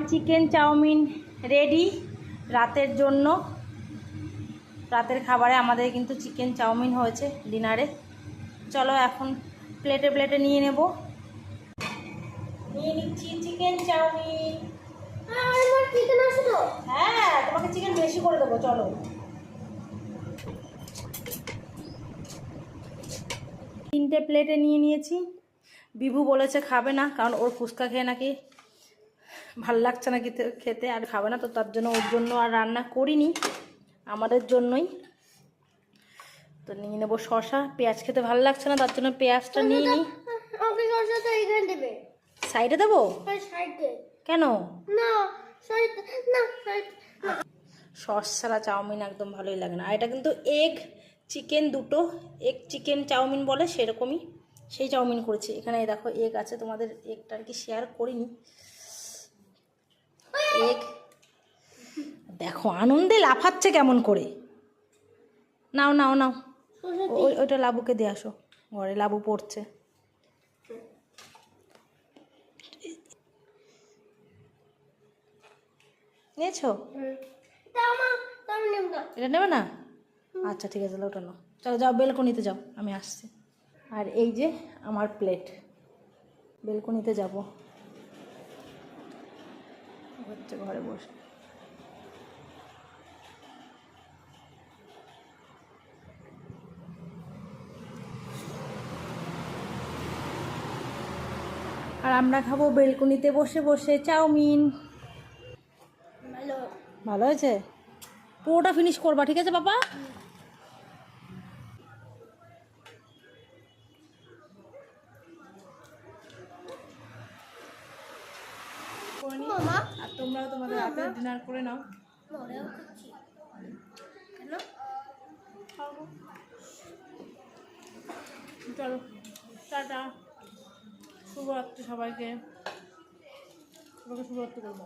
Chicken chowmein ready রাতের জন্য। রাতের খাবারে আমাদের কিন্তু চিকেন চাউমিন হয়েছে ডিনারে। চলো এখন প্লেটে প্লেটে নিয়ে নেব। নিয়ে নিচ্ছি চিকেন চাউমিন। হ্যাঁ, তোমাকে চিকেন বেশি করে দেবো। চলো, তিনটে প্লেটে নিয়ে নিয়েছি। বিভু বলেছে খাবে না, কারণ ওর ফুচকা খেয়ে নাকি ভাল লাগছে না খেতে, আর খাবে না, তো তার জন্য ওর জন্য আর রান্না করিনি, আমাদের জন্যই। তো নিয়ে নেবো শসা। পেঁয়াজ খেতে ভালো লাগছে না, তার জন্য পেঁয়াজটা নিয়ে নিই। সাইডে দেবো? কেন? সস ছাড়া চাউমিন একদম ভালোই লাগে না। আর এটা কিন্তু এগ চিকেন দুটো, এগ চিকেন চাউমিন বলে, সেরকমই সেই চাউমিন করেছি। এখানে দেখো এগ আছে, তোমাদের এগটা আর কি শেয়ার করিনি। এগ দেখো আনন্দে লাফাচ্ছে কেমন করে। নাও নাও নাও, ওইটা লাবুকে দিয়ে আসো, ঘরে লাবু পড়ছে। নিয়েছো? এটা নেবে না? আচ্ছা ঠিক আছে, ওটা নাও। চলো যাও বেলকনিতে যাও, আমি আসছি। আর এই যে আমার প্লেট, বেলকনিতে যাব হচ্ছে, ঘরে বসে। আর আমরা খাবো বেলকনিতে বসে বসে চাউমিন। ভালো হয়েছে? পুরোটা ফিনিশ করবা, ঠিক আছে বাবা? আর তোমরাও তোমাদের রাতের ডিনার করে নাও। চলো টাটা, শুভরাত্রি সবাইকে। শুভরাত্রি করবো।